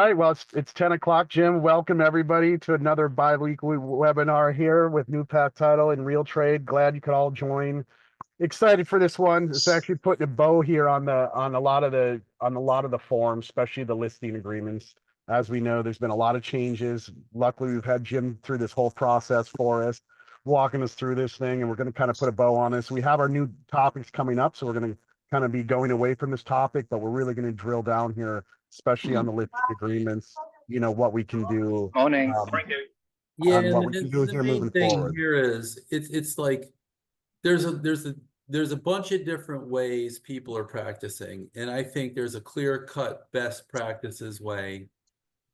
right. Well, it's 10 o'clock, Jim. Welcome everybody to another bi-weekly webinar here with New Path Title and Real Trade. Glad you could all join. Excited for this one. It's actually putting a bow here on a lot of the forms, especially the listing agreements. As we know, there's been a lot of changes. Luckily, we've had Jim through this whole process for us, walking us through this thing, and we're going to kind of put a bow on this. We have our new topics coming up, so we're going to kind of be going away from this topic, but we're really going to drill down here, especially on the listing agreements. What we can do, Morning. Yeah, on what and we can do the here main moving thing forward. here is it's like there's a bunch of different ways people are practicing, and I think there's a clear-cut best practices way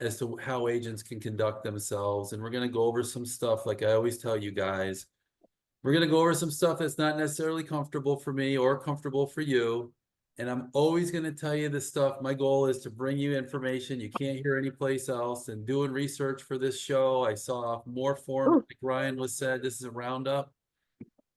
as to how agents can conduct themselves. And we're going to go over some stuff, like I always tell you guys. We're going to go over some stuff that's not necessarily comfortable for me or comfortable for you. And I'm always going to tell you this stuff. My goal is to bring you information you can't hear anyplace else. And doing research for this show, I saw more forms, like Ryan was said, this is a roundup.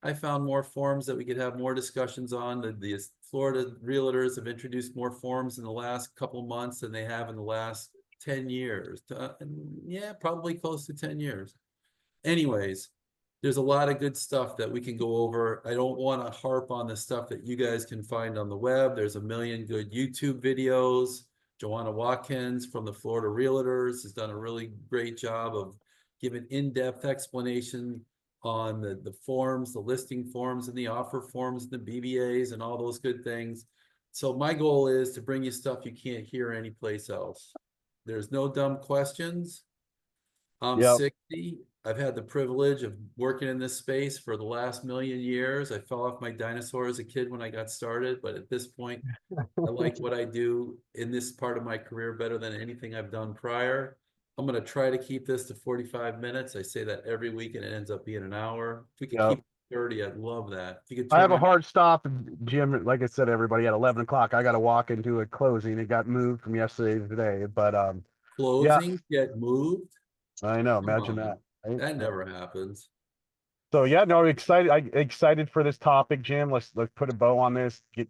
I found more forms that we could have more discussions on. The Florida realtors have introduced more forms in the last couple months than they have in the last 10 years. Yeah, probably close to 10 years. Anyways, there's a lot of good stuff that we can go over. I don't want to harp on the stuff that you guys can find on the web. There's a million good YouTube videos. Joanna Watkins from the Florida Realtors has done a really great job of giving in-depth explanation on the forms, the listing forms and the offer forms, the BBAs and all those good things. So my goal is to bring you stuff you can't hear anyplace else. There's no dumb questions. I'm 60. I've had the privilege of working in this space for the last million years. I fell off my dinosaur as a kid when I got started, but at this point, I like what I do in this part of my career better than anything I've done prior. I'm going to try to keep this to 45 minutes. I say that every week and it ends up being an hour. If we could keep it 30, I'd love that. If you could I have a hard stop, Jim. Like I said, everybody, at 11 o'clock, I got to walk into a closing. It got moved from yesterday to today, but closings get moved. I know. Imagine that. Right? That never happens. So yeah, no, excited for this topic, Jim. Let's put a bow on this. Get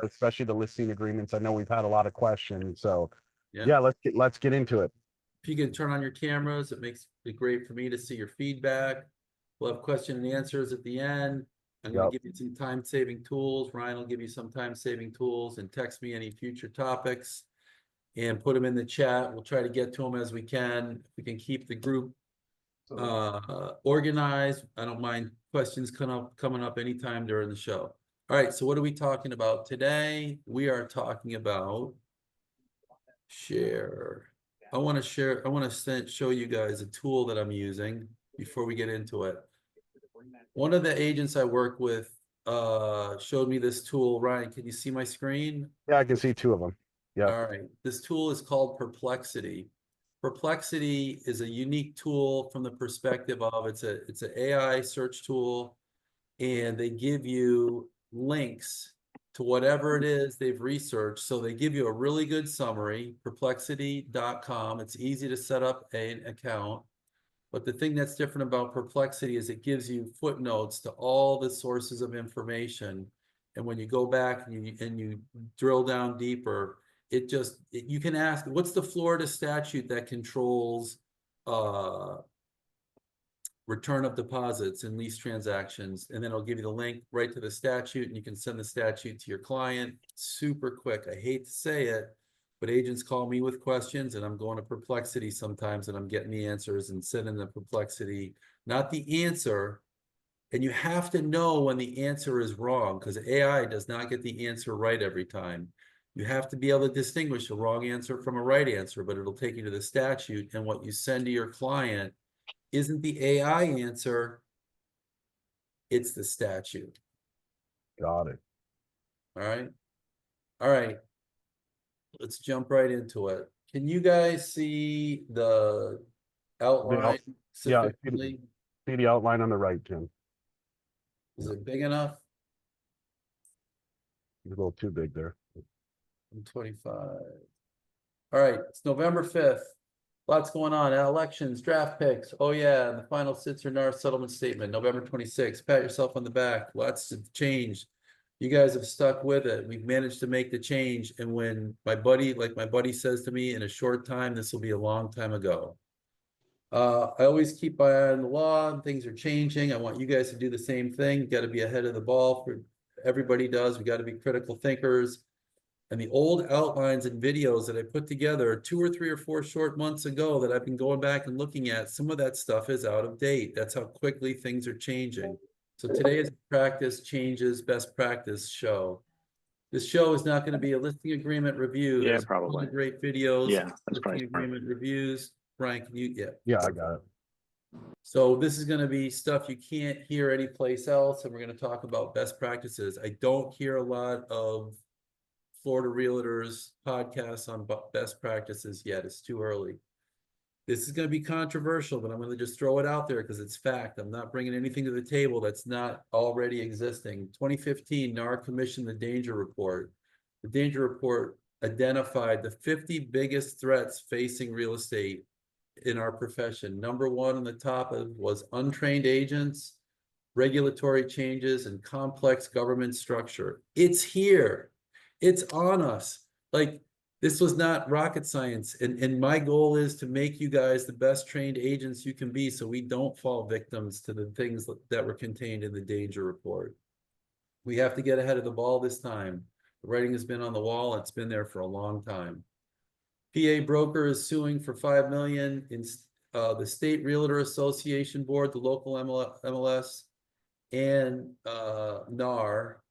especially the listing agreements. I know we've had a lot of questions, so yeah, let's get into it. If you can turn on your cameras, it makes it great for me to see your feedback. We'll have question and answers at the end. I'm going to give you some time-saving tools. Ryan will give you some time-saving tools, and text me any future topics and put them in the chat. We'll try to get to them as we can. If we can keep the group organized, I don't mind questions coming up anytime during the show. All right, so what are we talking about today? We are talking about share. I want to show you guys a tool that I'm using before we get into it. One of the agents I work with showed me this tool. Ryan, can you see my screen? Yeah, I can see two of them. Yeah. All right. This tool is called Perplexity. Perplexity is a unique tool from the perspective of it's an AI search tool, and they give you links to whatever it is they've researched. So they give you a really good summary, perplexity.com. It's easy to set up an account. But the thing that's different about Perplexity is it gives you footnotes to all the sources of information. And when you go back and you drill down deeper, you can ask, what's the Florida statute that controls return of deposits and lease transactions? And then it'll give you the link right to the statute, and you can send the statute to your client super quick. I hate to say it, but agents call me with questions, and I'm going to Perplexity sometimes, and I'm getting the answers and sending the Perplexity, not the answer. And you have to know when the answer is wrong, because AI does not get the answer right every time. You have to be able to distinguish a wrong answer from a right answer, but it'll take you to the statute, and what you send to your client isn't the AI answer, it's the statute. Got it. All right. Let's jump right into it. Can you guys see the outline sufficiently? See the outline on the right, Jim. Is it big enough? It's a little too big there. 25. All right, it's November 5th. Lots going on. Elections, draft picks. Oh yeah, and the final Sitzer NAR settlement statement, November 26th. Pat yourself on the back. Lots of change. You guys have stuck with it. We've managed to make the change. And when my buddy says to me, in a short time, this will be a long time ago. I always keep my eye on the law and things are changing. I want you guys to do the same thing. You got to be ahead of the ball. For everybody does. We got to be critical thinkers. And the old outlines and videos that I put together 2 or 3 or 4 short months ago that I've been going back and looking at, some of that stuff is out of date. That's how quickly things are changing. So today's practice changes best practice show. This show is not going to be a listing agreement review. Yeah, There's probably. great videos. Yeah, that's probably Listing smart. agreement reviews. Brian, can you? Yeah. Yeah, I got it. So this is going to be stuff you can't hear anyplace else, and we're going to talk about best practices. I don't hear a lot of Florida Realtors podcasts on best practices yet. It's too early. This is going to be controversial, but I'm going to just throw it out there because it's fact. I'm not bringing anything to the table that's not already existing. 2015, NAR commissioned the Danger Report. The Danger Report identified the 50 biggest threats facing real estate in our profession. Number one on the top was untrained agents, regulatory changes, and complex government structure. It's here. It's on us. Like, this was not rocket science. And my goal is to make you guys the best trained agents you can be so we don't fall victims to the things that were contained in the Danger Report. We have to get ahead of the ball this time. The writing has been on the wall. It's been there for a long time. PA broker is suing for $5 million in the State Realtor Association Board, the local MLS, and NAR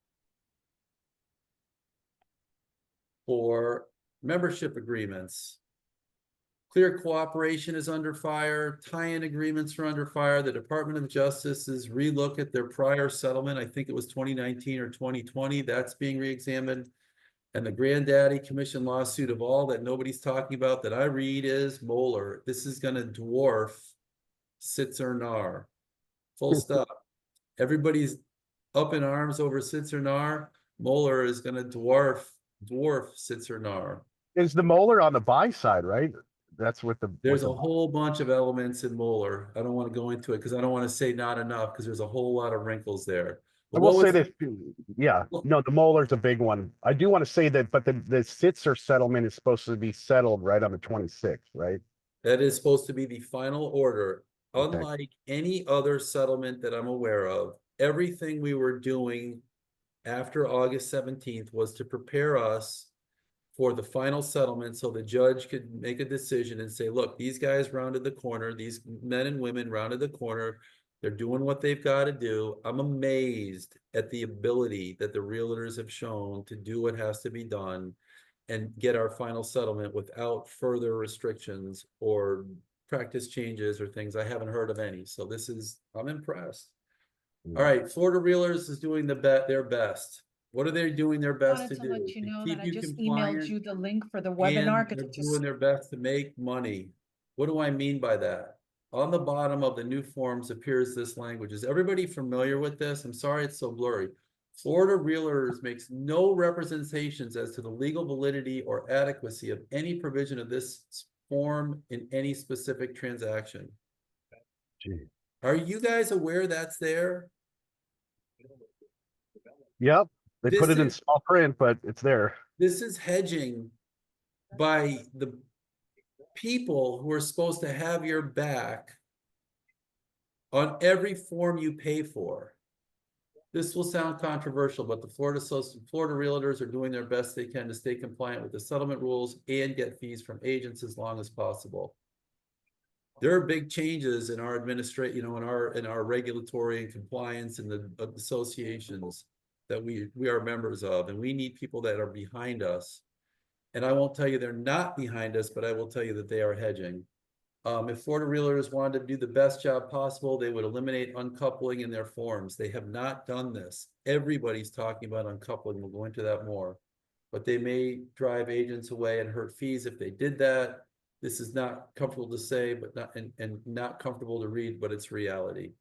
for membership agreements. Clear cooperation is under fire. Tie-in agreements are under fire. The Department of Justice is relook at their prior settlement. I think it was 2019 or 2020. That's being reexamined. And the granddaddy commission lawsuit of all that nobody's talking about that I read is Moeller. This is going to dwarf Sitzer NAR. Full stop. Everybody's up in arms over Sitzer NAR. Moeller is going to dwarf Sitzer NAR. Is the Moeller on the buy side, right? That's with the. There's a whole bunch of elements in Moeller. I don't want to go into it because I don't want to say not enough because there's a whole lot of wrinkles there. I will say this, yeah, no, the Moeller's a big one. I do want to say that, but the Sitzer settlement is supposed to be settled right on the 26th, right? That is supposed to be the final order. Okay. Unlike any other settlement that I'm aware of, everything we were doing after August 17th was to prepare us for the final settlement so the judge could make a decision and say, look, these guys rounded the corner, these men and women rounded the corner, they're doing what they've got to do. I'm amazed at the ability that the realtors have shown to do what has to be done and get our final settlement without further restrictions or practice changes or things. I haven't heard of any. So I'm impressed. All right, Florida Realtors is doing their best. What are they doing their best to Wanted to do? let you To know keep that I you just compliant, emailed you the link for the and webinar. 'Cause they're it just, doing their best to make money. What do I mean by that? On the bottom of the new forms appears this language. Is everybody familiar with this? I'm sorry it's so blurry. Florida Realtors makes no representations as to the legal validity or adequacy of any provision of this form in any specific transaction. Gee. Are you guys aware that's there? Yep, they This put it in is- small print, but it's there. This is hedging by the people who are supposed to have your back on every form you pay for. This will sound controversial, but the Florida Realtors are doing their best they can to stay compliant with the settlement rules and get fees from agents as long as possible. There are big changes in our administration, in our regulatory and compliance and the associations that we are members of, and we need people that are behind us. And I won't tell you they're not behind us, but I will tell you that they are hedging. If Florida Realtors wanted to do the best job possible, they would eliminate uncoupling in their forms. They have not done this. Everybody's talking about uncoupling. We'll go into that more. But they may drive agents away and hurt fees if they did that. This is not comfortable to say, but not comfortable to read, but it's reality.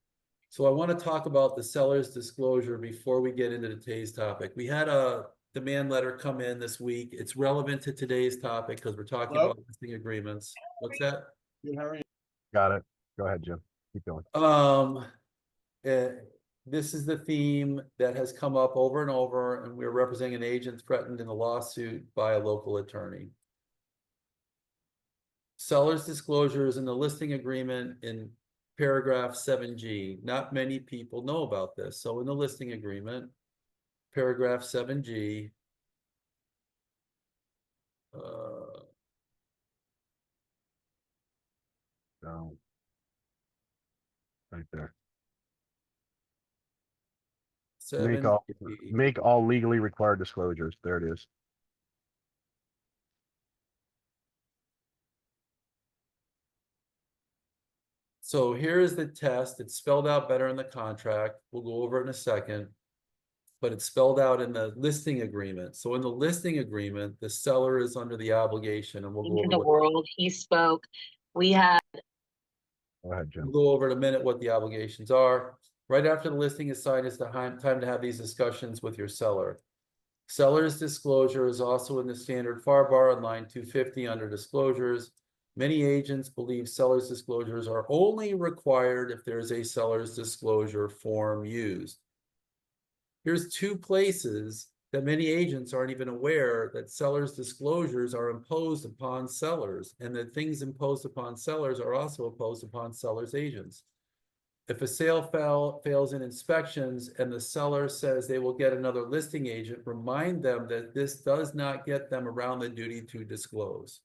So I want to talk about the seller's disclosure before we get into today's topic. We had a demand letter come in this week. It's relevant to today's topic because we're talking about listing agreements. What's that? Got it. Go ahead, Jim. Keep going. this is the theme that has come up over and over, and we're representing an agent threatened in a lawsuit by a local attorney. Seller's disclosures in the listing agreement in paragraph 7G. Not many people know about this. So in the listing agreement, paragraph 7G, So, right there. Make all 7G. make all legally required disclosures. There it is. So here is the test. It's spelled out better in the contract. We'll go over it in a second. But it's spelled out in the listing agreement. So in the listing agreement, the seller is under the obligation, and we'll go Into over the what, world. He spoke. We had Go ahead, Jim. we'll go over in a minute what the obligations are. Right after the listing is signed is the time to have these discussions with your seller. Seller's disclosure is also in the standard FAR bar on line 250 under disclosures. Many agents believe seller's disclosures are only required if there is a seller's disclosure form used. Here's two places that many agents aren't even aware that sellers' disclosures are imposed upon sellers, and that things imposed upon sellers are also imposed upon sellers' agents. If a sale fails in inspections and the seller says they will get another listing agent, remind them that this does not get them around the duty to disclose.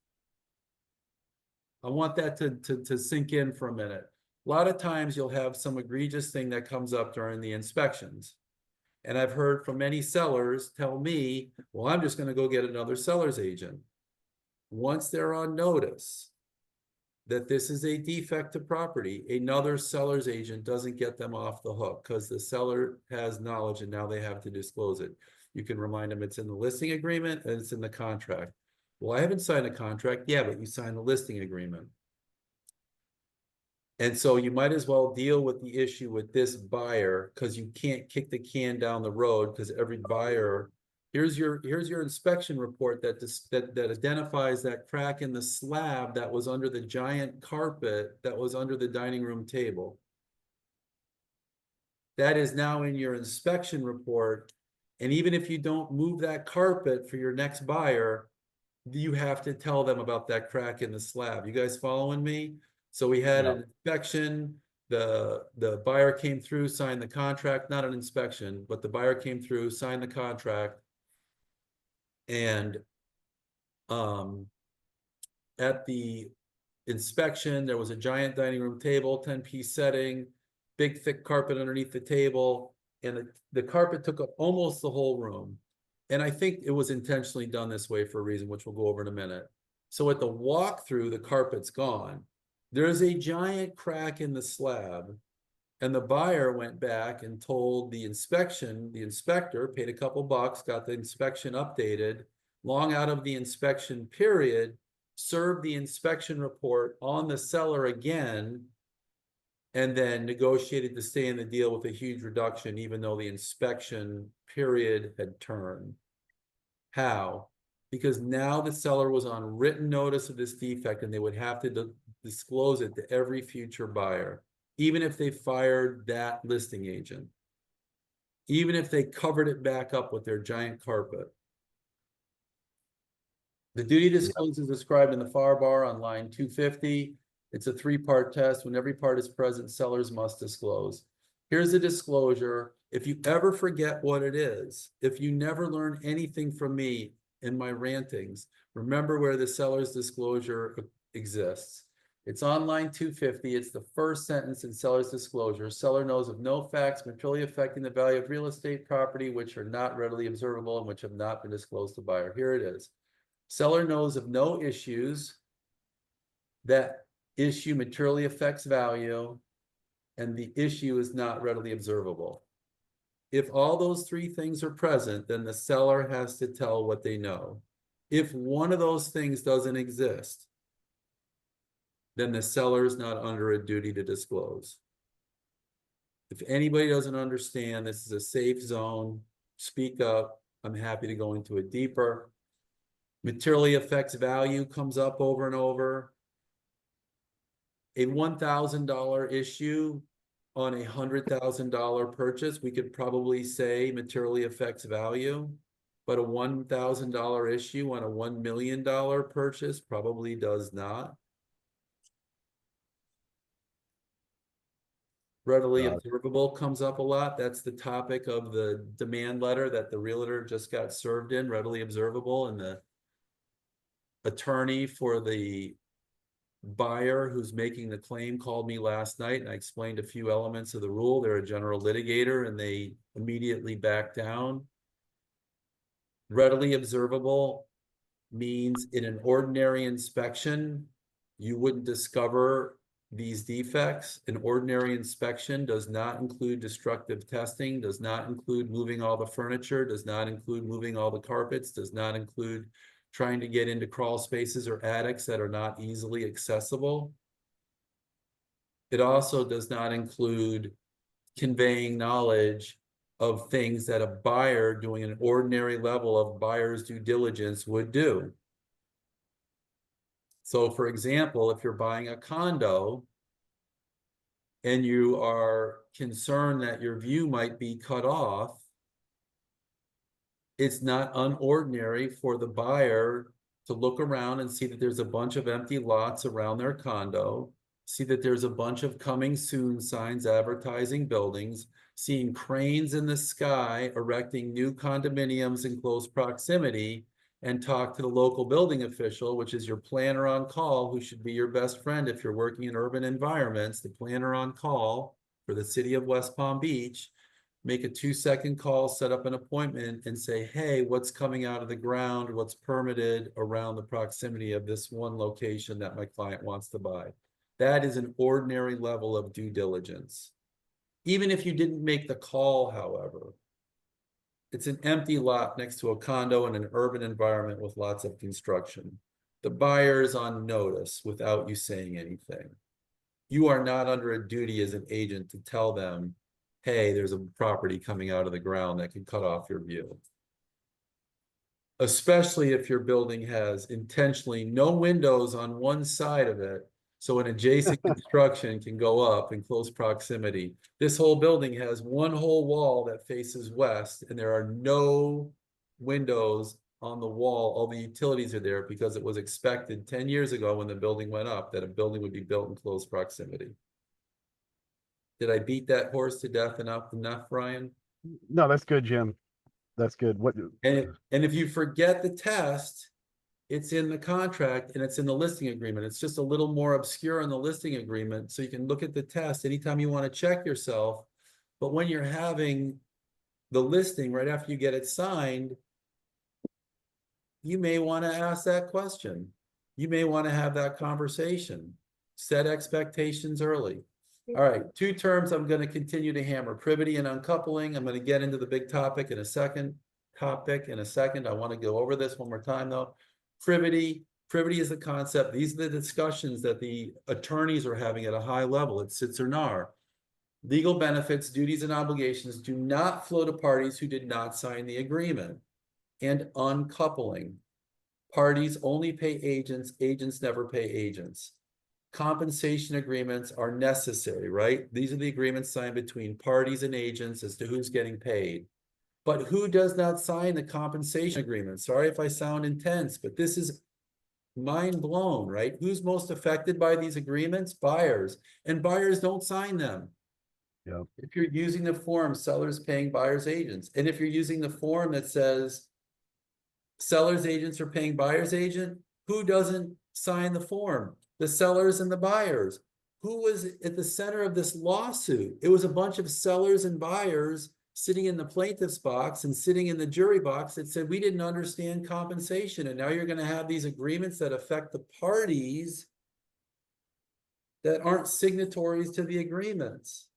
I want that to sink in for a minute. A lot of times you'll have some egregious thing that comes up during the inspections. And I've heard from many sellers tell me, well, I'm just going to go get another seller's agent. Once they're on notice that this is a defect to property, another seller's agent doesn't get them off the hook because the seller has knowledge and now they have to disclose it. You can remind them it's in the listing agreement and it's in the contract. Well, I haven't signed a contract. Yeah, but you signed the listing agreement. And so you might as well deal with the issue with this buyer because you can't kick the can down the road because every buyer, here's your inspection report that identifies that crack in the slab that was under the giant carpet that was under the dining room table. That is now in your inspection report. And even if you don't move that carpet for your next buyer, you have to tell them about that crack in the slab. You guys following me? So we had an inspection, the buyer came through, signed the contract, not an inspection, but the buyer came through, signed the contract. And at the inspection, there was a giant dining room table, 10-piece setting, big thick carpet underneath the table, and the carpet took up almost the whole room. And I think it was intentionally done this way for a reason, which we'll go over in a minute. So at the walkthrough, the carpet's gone. There's a giant crack in the slab, and the buyer went back and told the inspector paid a couple bucks, got the inspection updated, long out of the inspection period, served the inspection report on the seller again, and then negotiated to stay in the deal with a huge reduction, even though the inspection period had turned. How? Because now the seller was on written notice of this defect and they would have to disclose it to every future buyer, even if they fired that listing agent, even if they covered it back up with their giant carpet. The duty to disclose is described in the FAR bar on line 250. It's a 3-part test. When every part is present, sellers must disclose. Here's the disclosure. If you ever forget what it is, if you never learn anything from me in my rantings, remember where the seller's disclosure exists. It's on line 250. It's the first sentence in seller's disclosure. Seller knows of no facts materially affecting the value of real estate property which are not readily observable and which have not been disclosed to buyer. Here it is. Seller knows of no issues. That issue materially affects value, and the issue is not readily observable. If all those 3 things are present, then the seller has to tell what they know. If one of those things doesn't exist, then the seller is not under a duty to disclose. If anybody doesn't understand, this is a safe zone. Speak up. I'm happy to go into it deeper. Materially affects value comes up over and over. A $1,000 issue on a $100,000 purchase, we could probably say materially affects value. But a $1,000 issue on a $1 million purchase probably does not. Readily observable comes up a lot. That's the topic of the demand letter that the realtor just got served in, readily observable, and the attorney for the buyer who's making the claim called me last night, and I explained a few elements of the rule. They're a general litigator and they immediately backed down. Readily observable means in an ordinary inspection, you wouldn't discover these defects. An ordinary inspection does not include destructive testing, does not include moving all the furniture, does not include moving all the carpets, does not include trying to get into crawl spaces or attics that are not easily accessible. It also does not include conveying knowledge of things that a buyer doing an ordinary level of buyer's due diligence would do. So for example, if you're buying a condo and you are concerned that your view might be cut off, it's not unordinary for the buyer to look around and see that there's a bunch of empty lots around their condo, see that there's a bunch of coming soon signs advertising buildings, seeing cranes in the sky erecting new condominiums in close proximity, and talk to the local building official, which is your planner on call, who should be your best friend if you're working in urban environments, the planner on call for the city of West Palm Beach. Make a 2-second call, set up an appointment, and say, hey, what's coming out of the ground, what's permitted around the proximity of this one location that my client wants to buy. That is an ordinary level of due diligence. Even if you didn't make the call, however, it's an empty lot next to a condo in an urban environment with lots of construction. The buyer is on notice without you saying anything. You are not under a duty as an agent to tell them, hey, there's a property coming out of the ground that can cut off your view. Especially if your building has intentionally no windows on one side of it, so an adjacent construction can go up in close proximity. This whole building has one whole wall that faces west, and there are no windows on the wall. All the utilities are there because it was expected 10 years ago when the building went up that a building would be built in close proximity. Did I beat that horse to death enough, Ryan? No, that's good, Jim. That's good. And if you forget the test, it's in the contract and it's in the listing agreement. It's just a little more obscure in the listing agreement, so you can look at the test anytime you want to check yourself. But when you're having the listing right after you get it signed, you may want to ask that question. You may want to have that conversation. Set expectations early. All right, 2 terms I'm going to continue to hammer: privity and uncoupling. I'm going to get into the big topic in a second. I want to go over this one more time though. Privity is the concept. These are the discussions that the attorneys are having at a high level at Sitzer NAR. Legal benefits, duties, and obligations do not flow to parties who did not sign the agreement. And uncoupling. Parties only pay agents, agents never pay agents. Compensation agreements are necessary, right? These are the agreements signed between parties and agents as to who's getting paid. But who does not sign the compensation agreement? Sorry if I sound intense, but this is mind blown, right? Who's most affected by these agreements? Buyers. And buyers don't sign them. Yeah. If you're using the form, sellers paying buyers agents. And if you're using the form that says sellers agents are paying buyers agent, who doesn't sign the form? The sellers and the buyers. Who was at the center of this lawsuit? It was a bunch of sellers and buyers sitting in the plaintiff's box and sitting in the jury box that said, we didn't understand compensation. And now you're going to have these agreements that affect the parties that aren't signatories to the agreements.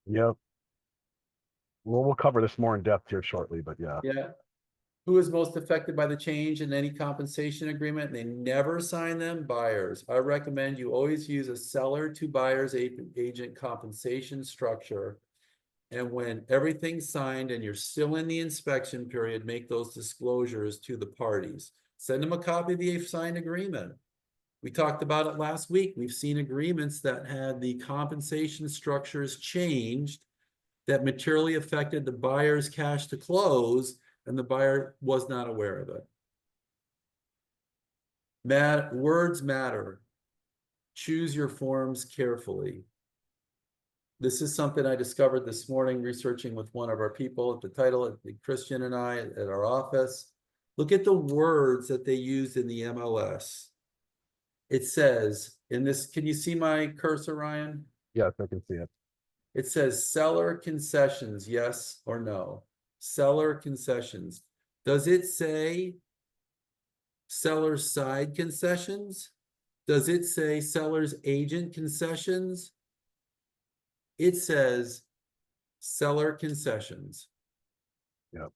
Yep. Well, we'll cover this more in depth here shortly, but yeah. Yeah. Who is most affected by the change in any compensation agreement? They never sign them. Buyers. I recommend you always use a seller to buyer's agent compensation structure. And when everything's signed and you're still in the inspection period, make those disclosures to the parties. Send them a copy of the signed agreement. We talked about it last week. We've seen agreements that had the compensation structures changed that materially affected the buyer's cash to close, and the buyer was not aware of it. Words matter. Choose your forms carefully. This is something I discovered this morning researching with one of our people at the title, Christian and I at our office. Look at the words that they used in the MLS. It says in this, can you see my cursor, Ryan? Yes, I can see it. It says seller concessions, yes or no? Seller concessions. Does it say seller side concessions? Does it say seller's agent concessions? It says seller concessions. Yep.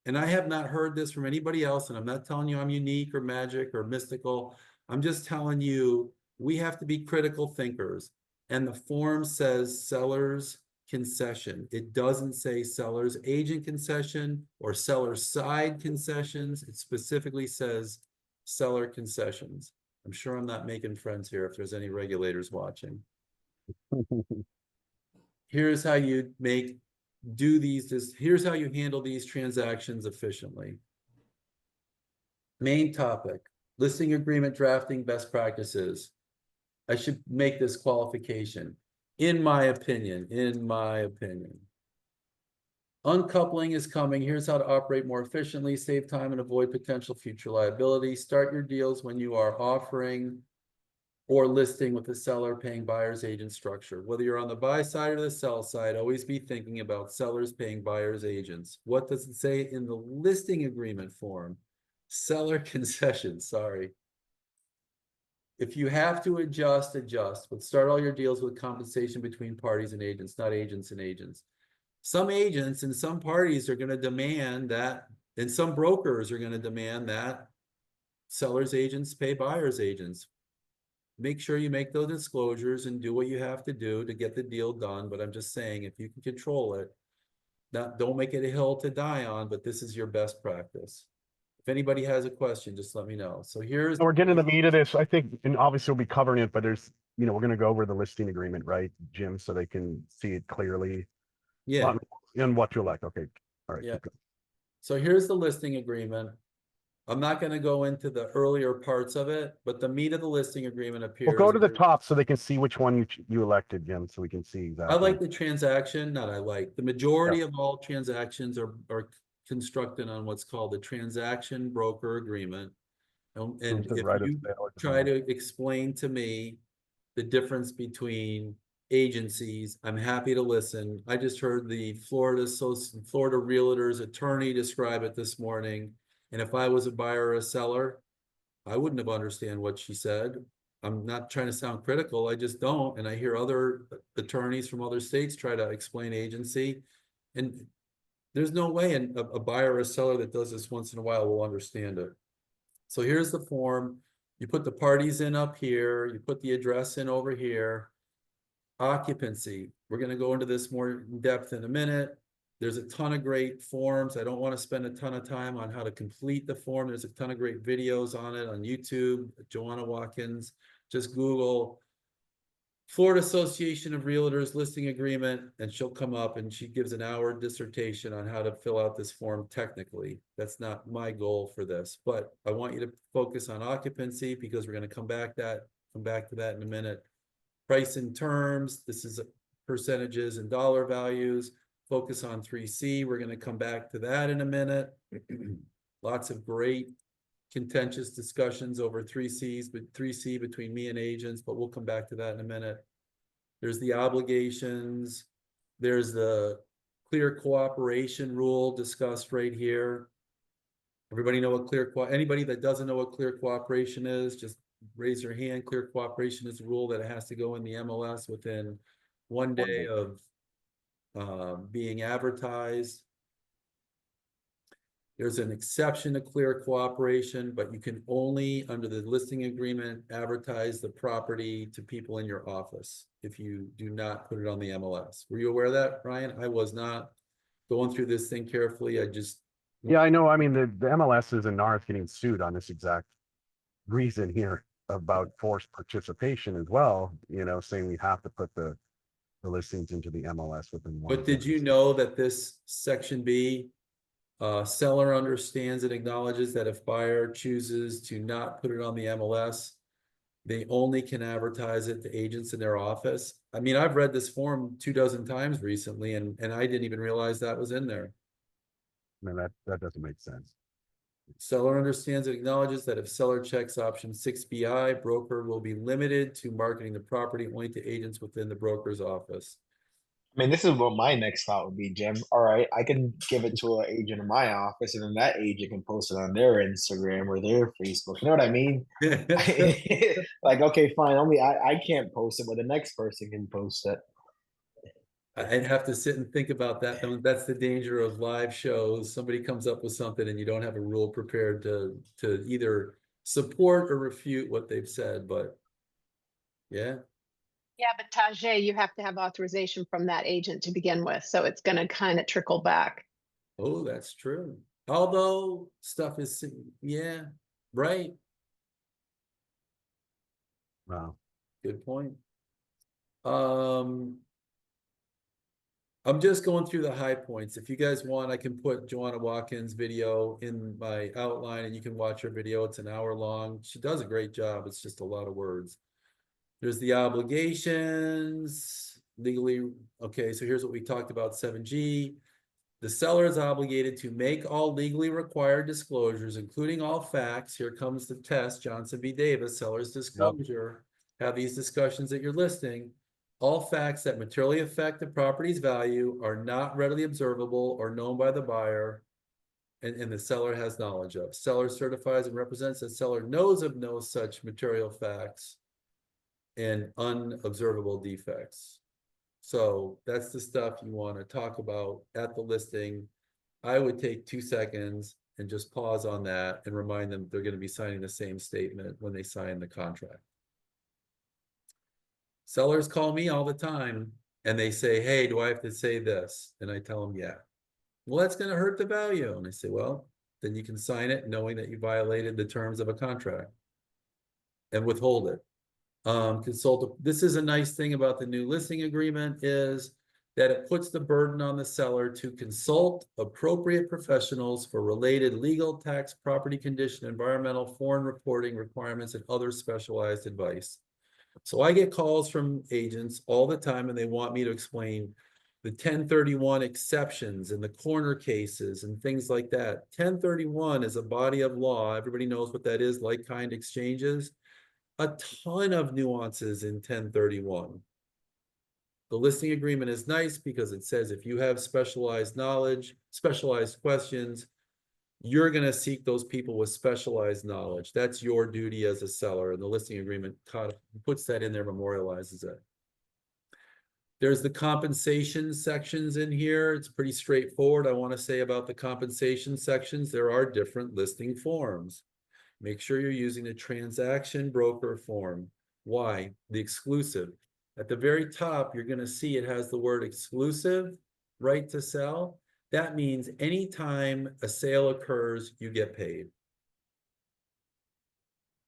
And I have not heard this from anybody else, and I'm not telling you I'm unique or magic or mystical. I'm just telling you we have to be critical thinkers. And the form says seller's concession. It doesn't say seller's agent concession or seller side concessions. It specifically says seller concessions. I'm sure I'm not making friends here if there's any regulators watching. Here's how you here's how you handle these transactions efficiently. Main topic, listing agreement drafting best practices. I should make this qualification. In my opinion. Uncoupling is coming. Here's how to operate more efficiently, save time, and avoid potential future liability. Start your deals when you are offering or listing with the seller paying buyer's agent structure. Whether you're on the buy side or the sell side, always be thinking about sellers paying buyer's agents. What does it say in the listing agreement form? Seller concessions, sorry. If you have to adjust, but start all your deals with compensation between parties and agents, not agents and agents. Some agents and some parties are going to demand that, and some brokers are going to demand that sellers' agents pay buyers' agents. Make sure you make those disclosures and do what you have to do to get the deal done. But I'm just saying, if you can control it, don't make it a hill to die on, but this is your best practice. If anybody has a question, just let me know. So here's... We're getting the meat of this, I think, and obviously we'll be covering it, but there's, we're going to go over the listing agreement, right, Jim, so they can see it clearly. Yeah. And what to elect. Okay. All right. Yeah. So here's the listing agreement. I'm not going to go into the earlier parts of it, but the meat of the listing agreement appears. We'll go to the top so they can see which one you elected, Jim, so we can see exactly. I like the transaction, the majority of all transactions are constructed on what's called the transaction broker agreement. And if you try to explain to me the difference between agencies, I'm happy to listen. I just heard the Florida Realtors attorney describe it this morning. And if I was a buyer or a seller, I wouldn't have understand what she said. I'm not trying to sound critical. I just don't. And I hear other attorneys from other states try to explain agency. And there's no way a buyer or a seller that does this once in a while will understand it. So here's the form. You put the parties in up here. You put the address in over here. Occupancy. We're going to go into this more in depth in a minute. There's a ton of great forms. I don't want to spend a ton of time on how to complete the form. There's a ton of great videos on it on YouTube. Joanna Watkins. Just Google Florida Association of Realtors listing agreement, and she'll come up and she gives an hour dissertation on how to fill out this form technically. That's not my goal for this, but I want you to focus on occupancy because we're going to come back to that in a minute. Price and terms. This is percentages and dollar values. Focus on 3C. We're going to come back to that in a minute. Lots of great contentious discussions over 3C between me and agents, but we'll come back to that in a minute. There's the obligations. There's the clear cooperation rule discussed right here. Everybody know what anybody that doesn't know what clear cooperation is, just raise your hand. Clear cooperation is a rule that it has to go in the MLS within 1 day of being advertised. There's an exception to clear cooperation, but you can only, under the listing agreement, advertise the property to people in your office if you do not put it on the MLS. Were you aware of that, Ryan? I was not. Going through this thing carefully, Yeah, I know. I mean, the MLS is in NAR getting sued on this exact reason here. about forced participation as well, you know, saying we have to put the listings into the MLS within one. But did you know that this section B, seller understands and acknowledges that if buyer chooses to not put it on the MLS, they only can advertise it to agents in their office? I mean, I've read this form 24 times recently, and I didn't even realize that was in there. I mean, that doesn't make sense. Seller understands and acknowledges that if seller checks option 6BI, broker will be limited to marketing the property only to agents within the broker's office. I mean, this is what my next thought would be, Jim. All right, I can give it to an agent in my office, and then that agent can post it on their Instagram or their Facebook. You know what I mean? Like, okay, fine. Only I can't post it, but the next person can post it. I'd have to sit and think about that. That's the danger of live shows. Somebody comes up with something and you don't have a rule prepared to either support or refute what they've said, but yeah. Yeah, but Tajay, you have to have authorization from that agent to begin with, so it's going to kind of trickle back. Oh, that's true. Although stuff is, yeah, right. Wow. Good point. I'm just going through the high points. If you guys want, I can put Joanna Watkins' video in my outline and you can watch her video. It's an hour long. She does a great job. It's just a lot of words. There's the obligations, legally. Okay, so here's what we talked about, 7G. The seller is obligated to make all legally required disclosures, including all facts. Here comes the test, Johnson v. Davis, seller's disclosure. Have these discussions at your listing. All facts that materially affect the property's value are not readily observable or known by the buyer, and the seller has knowledge of. Seller certifies and represents that seller knows of no such material facts and unobservable defects. So that's the stuff you want to talk about at the listing. I would take 2 seconds and just pause on that and remind them they're going to be signing the same statement when they sign the contract. Sellers call me all the time and they say, hey, do I have to say this? And I tell them, yeah. Well, that's going to hurt the value. And I say, well, then you can sign it knowing that you violated the terms of a contract and withhold it. This is a nice thing about the new listing agreement is that it puts the burden on the seller to consult appropriate professionals for related legal, tax, property condition, environmental, foreign reporting requirements, and other specialized advice. So I get calls from agents all the time and they want me to explain the 1031 exceptions and the corner cases and things like that. 1031 is a body of law. Everybody knows what that is, like-kind exchanges. A ton of nuances in 1031. The listing agreement is nice because it says if you have specialized knowledge, specialized questions, you're going to seek those people with specialized knowledge. That's your duty as a seller, and the listing agreement puts that in there, memorializes it. There's the compensation sections in here. It's pretty straightforward. I want to say about the compensation sections, there are different listing forms. Make sure you're using the transaction broker form. Why? The exclusive. At the very top, you're going to see it has the word exclusive, right to sell. That means anytime a sale occurs, you get paid.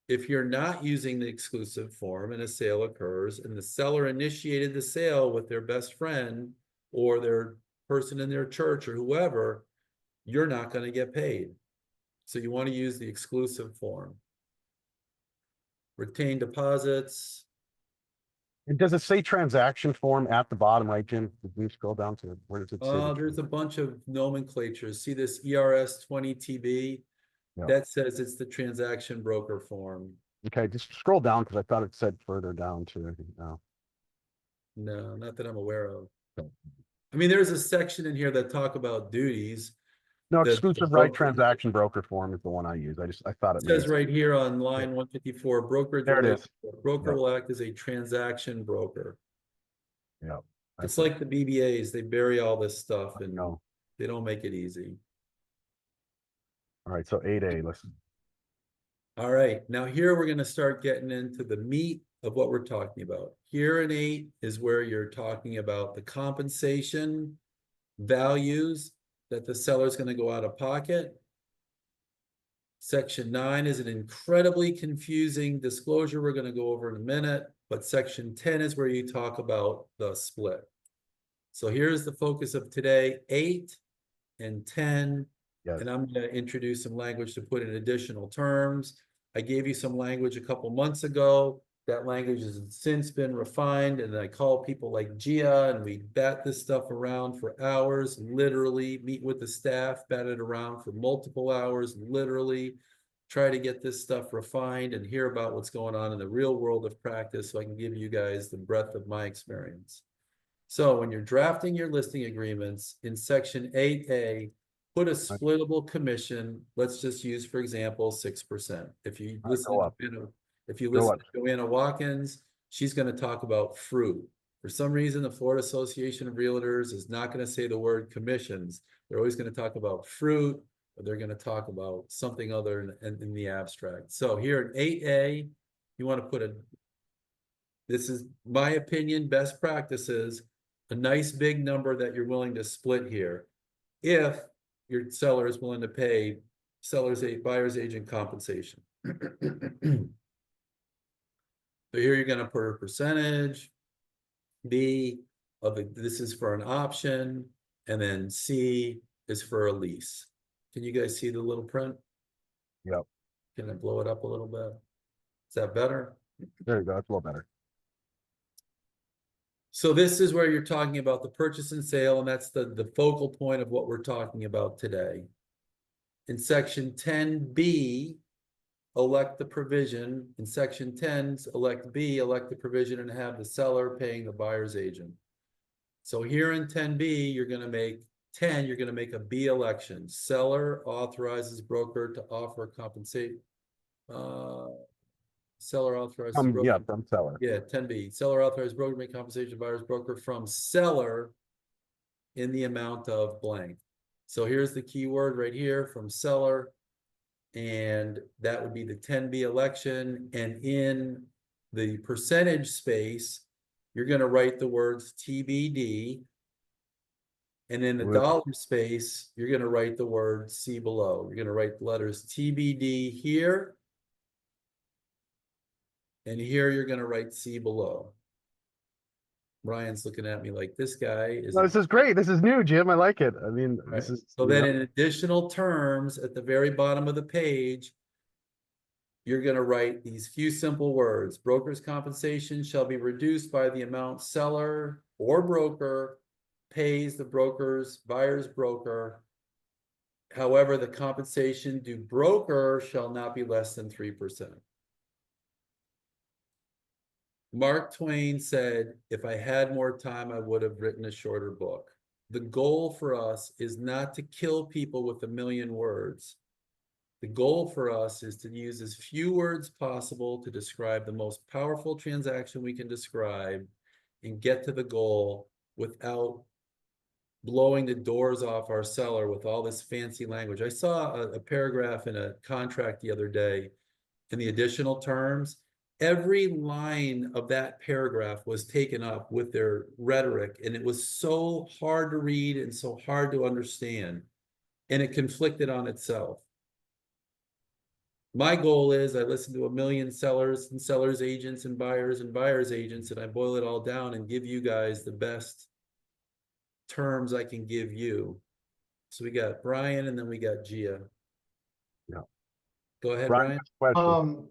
If you're not using the exclusive form and a sale occurs and the seller initiated the sale with their best friend or their person in their church or whoever, you're not going to get paid. So you want to use the exclusive form. Retained deposits. And does it say transaction form at the bottom, right, Jim? Did we scroll down to where does it say? There's a bunch of nomenclatures. See this ERS 20TB? Yeah. That says it's the transaction broker form. Okay, just scroll down because I thought it said further down too. No. No, not that I'm aware of. I mean, there's a section in here that talk about duties. No, The exclusive right broker- transaction broker form is the one I use. I thought it It says made right here on line 154, brokerage There it is. relationship. Broker Yep. will act as a transaction broker. Yeah. It's like the BBAs, they bury all this stuff and No. they don't make it easy. All right, so 8A, listen. All right, now here we're gonna start getting into the meat of what we're talking about. Here in 8 is where you're talking about the compensation values that the seller's gonna go out of pocket. Section 9 is an incredibly confusing disclosure we're going to go over in a minute, but section 10 is where you talk about the split. So here's the focus of today, 8 and 10. Yes. And I'm going to introduce some language to put in additional terms. I gave you some language a couple months ago. That language has since been refined, and I call people like Gia, and we bat this stuff around for hours, literally meet with the staff, bat it around for multiple hours, literally try to get this stuff refined and hear about what's going on in the real world of practice so I can give you guys the breadth of my experience. So when you're drafting your listing agreements in section 8A, put a splittable commission. Let's just use, for example, 6%. If you listen go up. if you Go listen up. to Joanna Watkins, she's going to talk about fruit. For some reason, the Florida Association of Realtors is not going to say the word commissions. They're always going to talk about fruit, or they're going to talk about something other in the abstract. So here in 8A, you want to put this is my opinion, best practices, a nice big number that you're willing to split here. If your seller is willing to pay buyer's agent compensation. So here you're going to put a percentage. B this is for an option, and then C is for a lease. Can you guys see the little print? Yep. Can I blow it up a little bit? Is that better? There you go. It's a little better. So this is where you're talking about the purchase and sale, and that's the focal point of what we're talking about today. In section 10B, elect the provision. In section 10, elect B, elect the provision and have the seller paying the buyer's agent. So here in 10B, you're going to make 10, you're going to make a B election. Seller authorizes broker to offer compensate. Seller authorizes broker. Yeah, from seller. Yeah, 10B. Seller authorizes broker to make compensation to buyer's broker from seller in the amount of blank. So here's the key word right here, from seller. And that would be the 10B election. And in the percentage space, you're going to write the words TBD. And in the dollar space, you're going to write the word C below. You're going to write the letters TBD here. And here you're going to write C below. Brian's looking at me like this guy is. No, this is great. This is new, Jim. I like it. I mean, Right. this is So then in additional terms at the very bottom of the page, you're going to write these few simple words. Broker's compensation shall be reduced by the amount seller or broker pays the buyer's broker. However, the compensation due broker shall not be less than 3%. Mark Twain said, if I had more time, I would have written a shorter book. The goal for us is not to kill people with 1,000,000 words. The goal for us is to use as few words possible to describe the most powerful transaction we can describe and get to the goal without blowing the doors off our seller with all this fancy language. I saw a paragraph in a contract the other day in the additional terms. Every line of that paragraph was taken up with their rhetoric, and it was so hard to read and so hard to understand, and it conflicted on itself. My goal is I listen to 1,000,000 sellers and sellers agents and buyers agents, and I boil it all down and give you guys the best terms I can give you. So we got Brian, and then we got Gia. Yeah. Go ahead, Brian. Brian.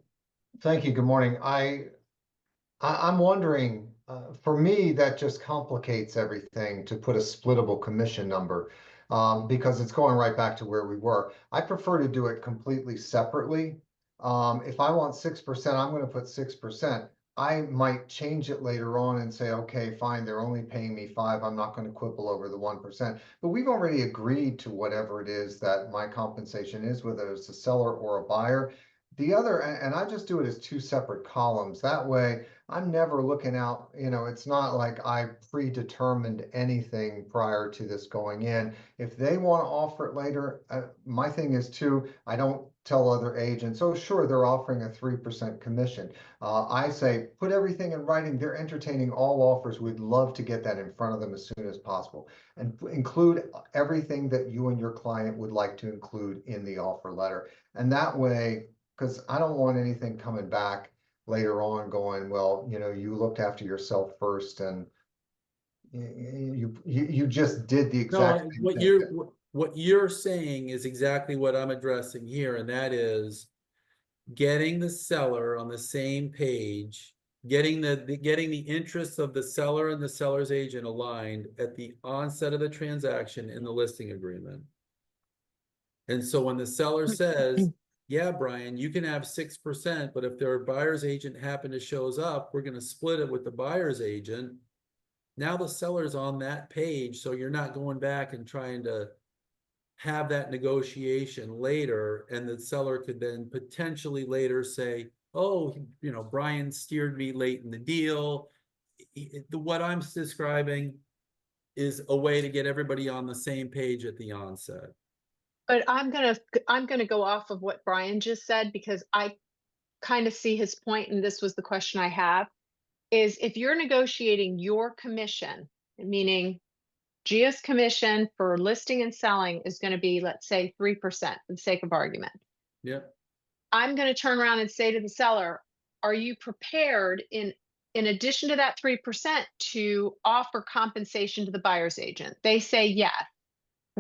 Thank you. Good morning. I'm wondering, for me, that just complicates everything to put a splittable commission number, because it's going right back to where we were. I prefer to do it completely separately. If I want 6%, I'm going to put 6%. I might change it later on and say, okay, fine, they're only paying me 5. I'm not going to quibble over the 1%. But we've already agreed to whatever it is that my compensation is, whether it's a seller or a buyer. The other, and I just do it as two separate columns. That way, I'm never looking out, it's not like I predetermined anything prior to this going in. If they want to offer it later, my thing is too, I don't tell other agents, oh, sure, they're offering a 3% commission. I say, put everything in writing. They're entertaining all offers. We'd love to get that in front of them as soon as possible. And include everything that you and your client would like to include in the offer letter. And that way, because I don't want anything coming back later on going, well, you looked after yourself first and you just did the exact No, same thing. what you're saying is exactly what I'm addressing here, and that is getting the seller on the same page, getting the interests of the seller and the seller's agent aligned at the onset of the transaction in the listing agreement. And so when the seller says, yeah, Brian, you can have 6%, but if their buyer's agent happen to shows up, we're going to split it with the buyer's agent. Now the seller's on that page, so you're not going back and trying to have that negotiation later, and the seller could then potentially later say, oh, Brian steered me late in the deal. What I'm describing is a way to get everybody on the same page at the onset. But I'm gonna go off of what Brian just said, because I kind of see his point, and this was the question I have, is if you're negotiating your commission, meaning Gia's commission for listing and selling is going to be, let's say, 3% for the sake of argument. Yep. I'm going to turn around and say to the seller, are you prepared in addition to that 3% to offer compensation to the buyer's agent? They say yes.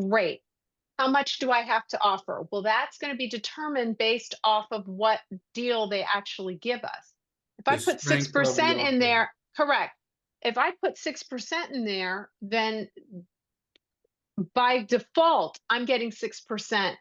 Great. How much do I have to offer? Well, that's going to be determined based off of what deal they actually give us. If I put 6% in there, correct. If I put 6% in there, then by default, I'm getting 6%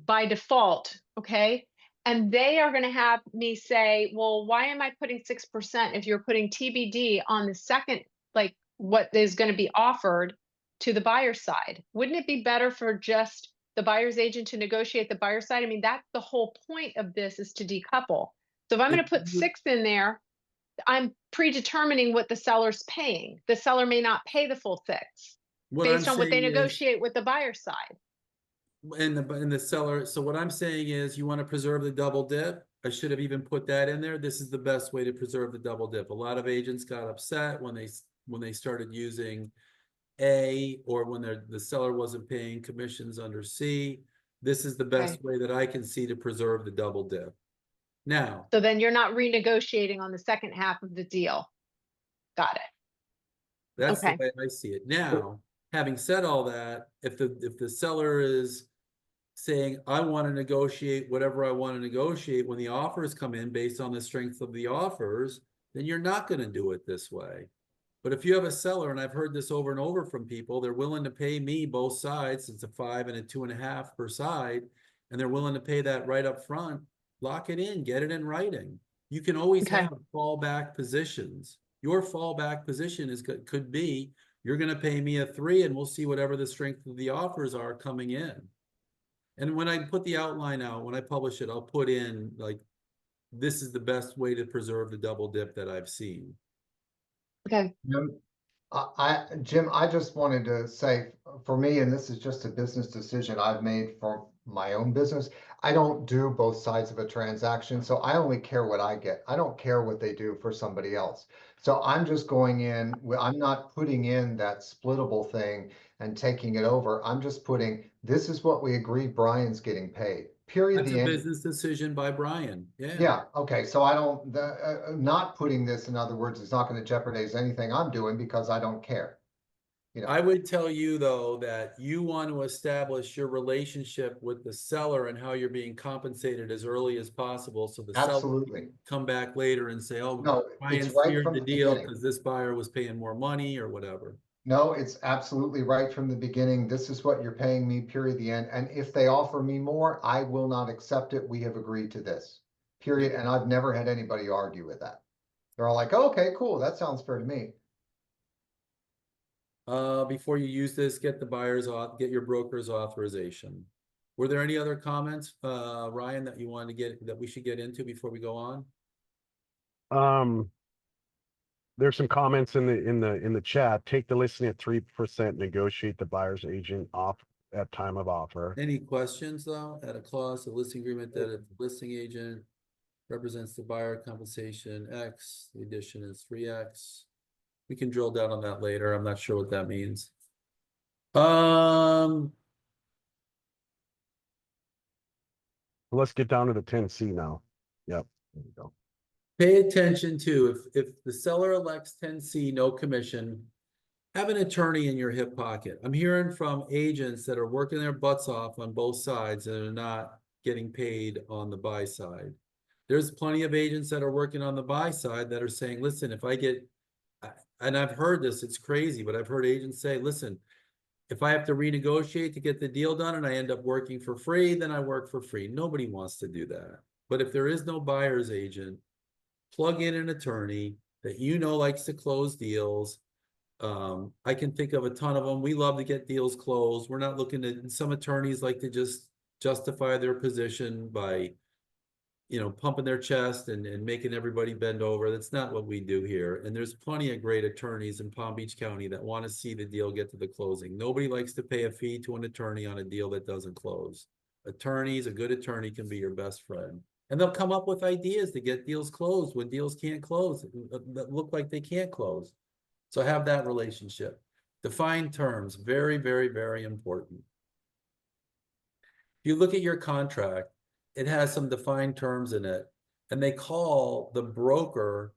by default, okay? And they are going to have me say, well, why am I putting 6% if you're putting TBD on the second, like what is going to be offered to the buyer side? Wouldn't it be better for just the buyer's agent to negotiate the buyer side? I mean, that's the whole point of this, is to decouple. So if I'm going to put 6 in there, I'm predetermining what the seller's paying. The seller may not pay the full 6 based on what they negotiate with the buyer side. And the seller. So what I'm saying is, you want to preserve the double dip. I should have even put that in there. This is the best way to preserve the double dip. A lot of agents got upset when they started using A, or when the seller wasn't paying commissions under C. This is the best way that I can see to preserve the double dip. Now, so then you're not renegotiating on the second half of the deal. Got it. That's the way I see it. Now, having said all that, if the seller is saying, I want to negotiate whatever I want to negotiate when the offers come in based on the strength of the offers, then you're not going to do it this way. But if you have a seller, and I've heard this over and over from people, they're willing to pay me both sides. It's a 5 and a 2.5 per side, and they're willing to pay that right up front. Lock it in, get it in writing. You can always have fallback positions. Your fallback position could be, you're going to pay me a 3, and we'll see whatever the strength of the offers are coming in. And when I put the outline out, when I publish it, I'll put in, like, this is the best way to preserve the double dip that I've seen. Okay. Jim, I just wanted to say, for me, and this is just a business decision I've made for my own business, I don't do both sides of a transaction, so I only care what I get. I don't care what they do for somebody else. So I'm just going in, I'm not putting in that splittable thing and taking it over. I'm just putting, this is what we agree Brian's getting paid. Period. That's a business decision by Brian. Yeah. Okay. So I don't, not putting this, in other words, is not going to jeopardize anything I'm doing, because I don't care. I would tell you, though, that you want to establish your relationship with the seller and how you're being compensated as early as possible. So the seller can come back later and say, oh, no, Brian it's right steered from the the deal beginning. because this buyer was paying more money or whatever. No, it's absolutely right from the beginning. This is what you're paying me, period, the end. And if they offer me more, I will not accept it. We have agreed to this, period. And I've never had anybody argue with that. They're all like, oh, okay, cool. That sounds fair to me. Before you use this, get your broker's authorization. Were there any other comments, Ryan, that you wanted to that we should get into before we go on? There's some comments in the chat. Take the listing at 3%, negotiate the buyer's agent off at time of offer. Any questions though? Add a clause, a listing agreement that a listing agent represents the buyer compensation X, the addition is 3X. We can drill down on that later. I'm not sure what that means. Let's get down to the 10C now. Yep, there we go. Pay attention to if the seller elects 10C, no commission, have an attorney in your hip pocket. I'm hearing from agents that are working their butts off on both sides and are not getting paid on the buy side. There's plenty of agents that are working on the buy side that are saying, listen, if I get, and I've heard this, it's crazy, but I've heard agents say, listen, if I have to renegotiate to get the deal done and I end up working for free, then I work for free. Nobody wants to do that. But if there is no buyer's agent, plug in an attorney that you know likes to close deals. I can think of a ton of them. We love to get deals closed. We're not looking to, some attorneys like to just justify their position by, pumping their chest and making everybody bend over. That's not what we do here. And there's plenty of great attorneys in Palm Beach County that want to see the deal get to the closing. Nobody likes to pay a fee to an attorney on a deal that doesn't close. Attorneys, a good attorney can be your best friend. And they'll come up with ideas to get deals closed when deals can't close, that look like they can't close. So have that relationship. Define terms, very, very, very important. If you look at your contract, it has some defined terms in it, and they call the broker,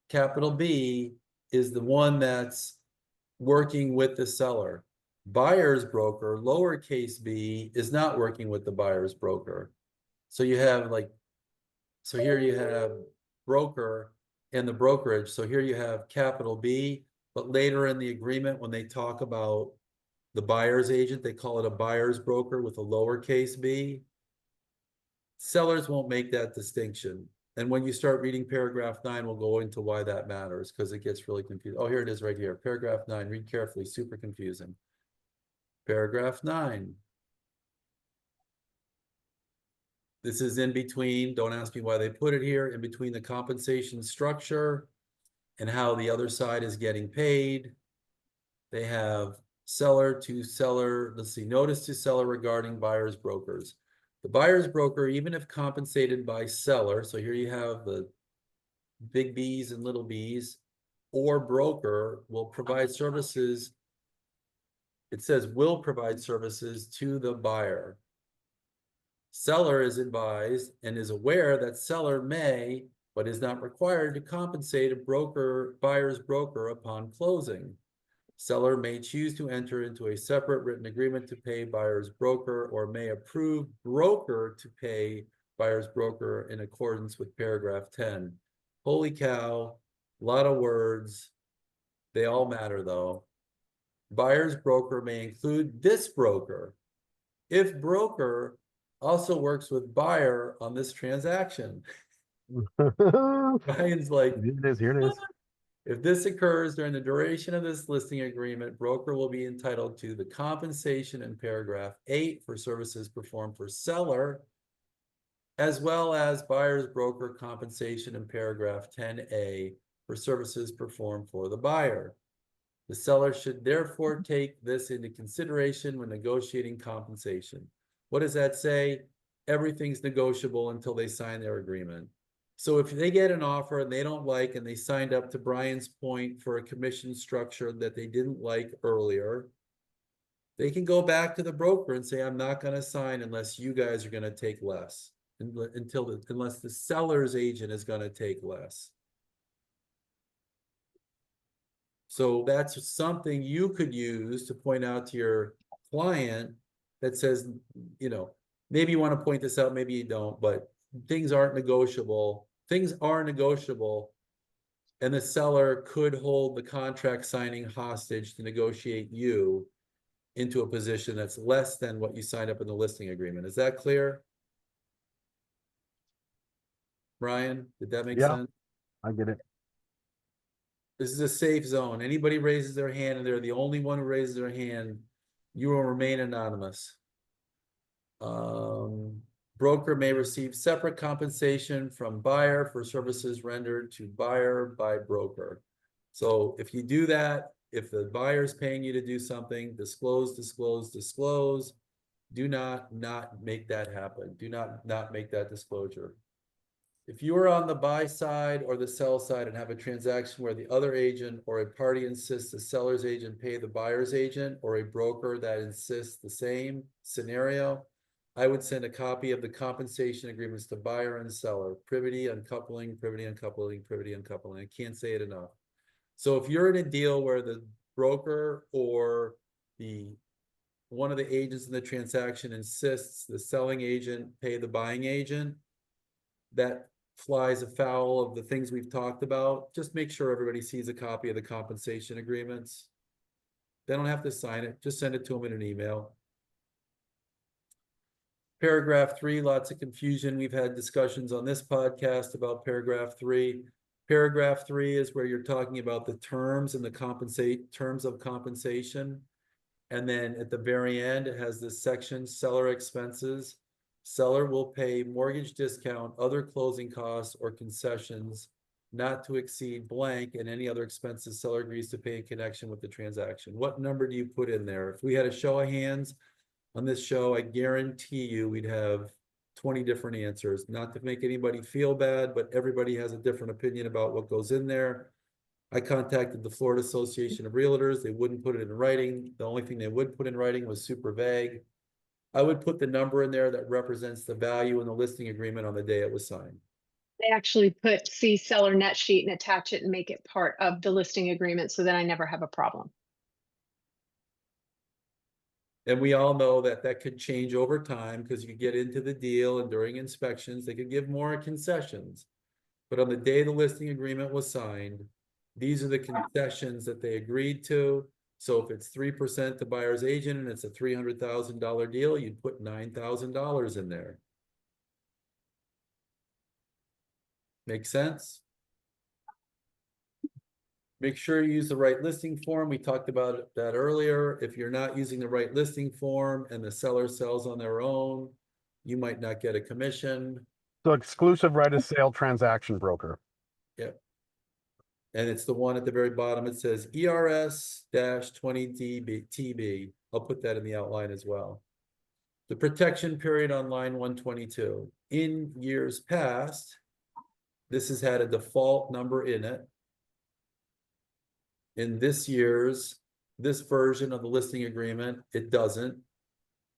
capital B, is the one that's working with the seller. Buyer's broker, lowercase b, is not working with the buyer's broker. So you have so here you have broker and the brokerage. So here you have capital B, but later in the agreement, when they talk about the buyer's agent, they call it a buyer's broker with a lowercase b. Sellers won't make that distinction. And when you start reading paragraph 9, we'll go into why that matters, because it gets really confusing. Oh, here it is right here. Paragraph 9, read carefully, super confusing. Paragraph 9. This is in between, don't ask me why they put it here, in between the compensation structure and how the other side is getting paid. They have seller to seller, let's see, notice to seller regarding buyer's brokers. The buyer's broker, even if compensated by seller, so here you have the big B's and little b's, or broker, will provide services. It says will provide services to the buyer. Seller is advised and is aware that seller may, but is not required to compensate a buyer's broker upon closing. Seller may choose to enter into a separate written agreement to pay buyer's broker, or may approve broker to pay buyer's broker in accordance with paragraph 10. Holy cow, a lot of words. They all matter though. Buyer's broker may include this broker if broker also works with buyer on this transaction. Ryan's like, Here it is, here it is. if this occurs during the duration of this listing agreement, broker will be entitled to the compensation in paragraph 8 for services performed for seller, as well as buyer's broker compensation in paragraph 10A for services performed for the buyer. The seller should therefore take this into consideration when negotiating compensation. What does that say? Everything's negotiable until they sign their agreement. So if they get an offer and they don't like, and they signed up, to Brian's point, for a commission structure that they didn't like earlier, they can go back to the broker and say, I'm not going to sign unless you guys are going to take less, unless the seller's agent is going to take less. So that's something you could use to point out to your client that says, maybe you want to point this out, maybe you don't, but things aren't negotiable. Things are negotiable, and the seller could hold the contract signing hostage to negotiate you into a position that's less than what you signed up in the listing agreement. Is that clear? Brian, did that make sense? I get it. This is a safe zone. Anybody raises their hand and they're the only one who raises their hand, you will remain anonymous. Broker may receive separate compensation from buyer for services rendered to buyer by broker. So if you do that, if the buyer's paying you to do something, disclose, disclose, disclose. Do not make that happen. Do not make that disclosure. If you are on the buy side or the sell side and have a transaction where the other agent or a party insists the seller's agent pay the buyer's agent, or a broker that insists the same scenario, I would send a copy of the compensation agreements to buyer and seller. Privity, uncoupling, privity, uncoupling, privity, uncoupling. I can't say it enough. So if you're in a deal where the broker or one of the agents in the transaction insists the selling agent pay the buying agent, that flies afoul of the things we've talked about. Just make sure everybody sees a copy of the compensation agreements. They don't have to sign it. Just send it to them in an email. Paragraph 3, lots of confusion. We've had discussions on this podcast about paragraph 3. Paragraph 3 is where you're talking about the terms and the terms of compensation. And then at the very end, it has this section, seller expenses. Seller will pay mortgage discount, other closing costs or concessions not to exceed blank, and any other expenses seller agrees to pay in connection with the transaction. What number do you put in there? If we had a show of hands on this show, I guarantee you we'd have 20 different answers. Not to make anybody feel bad, but everybody has a different opinion about what goes in there. I contacted the Florida Association of Realtors. They wouldn't put it in writing. The only thing they would put in writing was super vague. I would put the number in there that represents the value in the listing agreement on the day it was signed. They actually put see seller net sheet and attach it and make it part of the listing agreement, so then I never have a problem. And we all know that that could change over time because you get into the deal and during inspections, they could give more concessions. But on the day the listing agreement was signed, these are the concessions that they agreed to. So if it's 3% to buyer's agent and it's a $300,000 deal, you'd put $9,000 in there. Make sense? Make sure you use the right listing form. We talked about that earlier. If you're not using the right listing form and the seller sells on their own, you might not get a commission. So exclusive right of sale transaction broker. Yep. And it's the one at the very bottom. It says ERS-20TB. I'll put that in the outline as well. The protection period on line 122. In years past, this has had a default number in it. In this version of the listing agreement, it doesn't.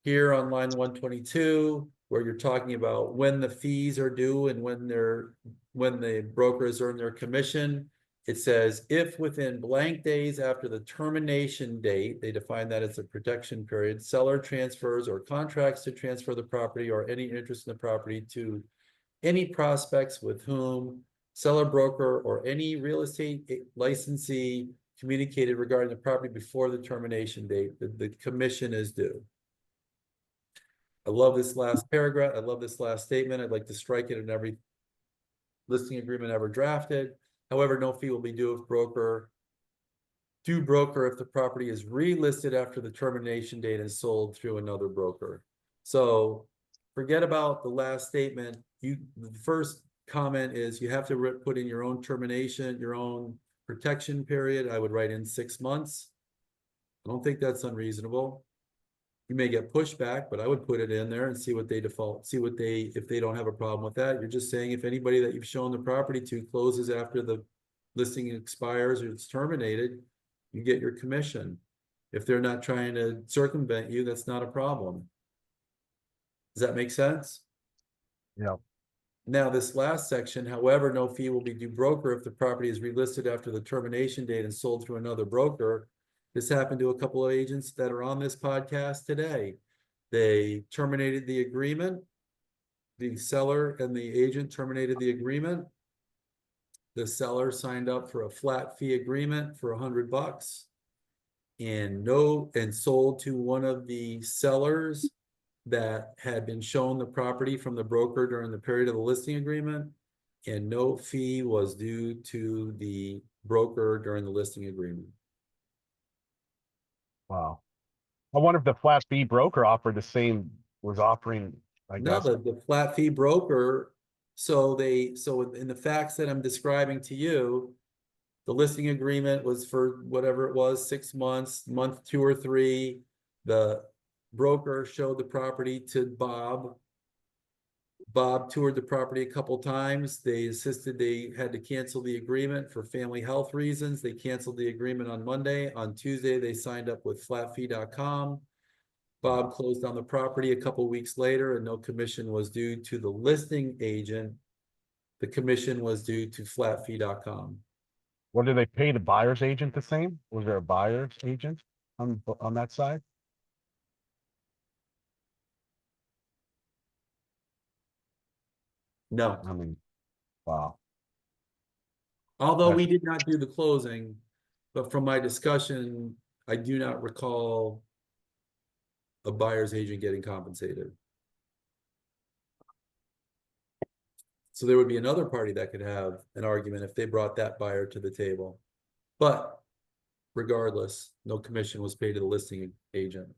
Here on line 122, where you're talking about when the fees are due and when the brokers earn their commission, it says if within blank days after the termination date, they define that as a protection period, seller transfers or contracts to transfer the property or any interest in the property to any prospects with whom seller, broker, or any real estate licensee communicated regarding the property before the termination date, the commission is due. I love this last paragraph. I love this last statement. I'd like to strike it in every listing agreement ever drafted. However, no fee will be due if broker if the property is relisted after the termination date and sold through another broker. So forget about the last statement. The first comment is you have to put in your own termination, your own protection period. I would write in 6 months. I don't think that's unreasonable. You may get pushback, but I would put it in there and see what they default, if they don't have a problem with that. You're just saying if anybody that you've shown the property to closes after the listing expires or it's terminated, you get your commission. If they're not trying to circumvent you, that's not a problem. Does that make sense? Yeah. Now, this last section, however, no fee will be due broker if the property is relisted after the termination date and sold through another broker. This happened to a couple of agents that are on this podcast today. They terminated the agreement. The seller and the agent terminated the agreement. The seller signed up for a flat fee agreement for $100 and sold to one of the sellers that had been shown the property from the broker during the period of the listing agreement, and no fee was due to the broker during the listing agreement. Wow. I wonder if the flat fee broker offered the same was offering, I No, guess. the flat fee broker, so in the facts that I'm describing to you, the listing agreement was for whatever it was, 6 months, month 2 or 3. The broker showed the property to Bob. Bob toured the property a couple times. They insisted they had to cancel the agreement for family health reasons. They canceled the agreement on Monday. On Tuesday, they signed up with flatfee.com. Bob closed on the property a couple weeks later, and no commission was due to the listing agent. The commission was due to flatfee.com. What did they pay the buyer's agent the same? Was there a buyer's agent on that side? No, I mean, wow. although That's- we did not do the closing, but from my discussion, I do not recall a buyer's agent getting compensated. So there would be another party that could have an argument if they brought that buyer to the table. But regardless, no commission was paid to the listing agent.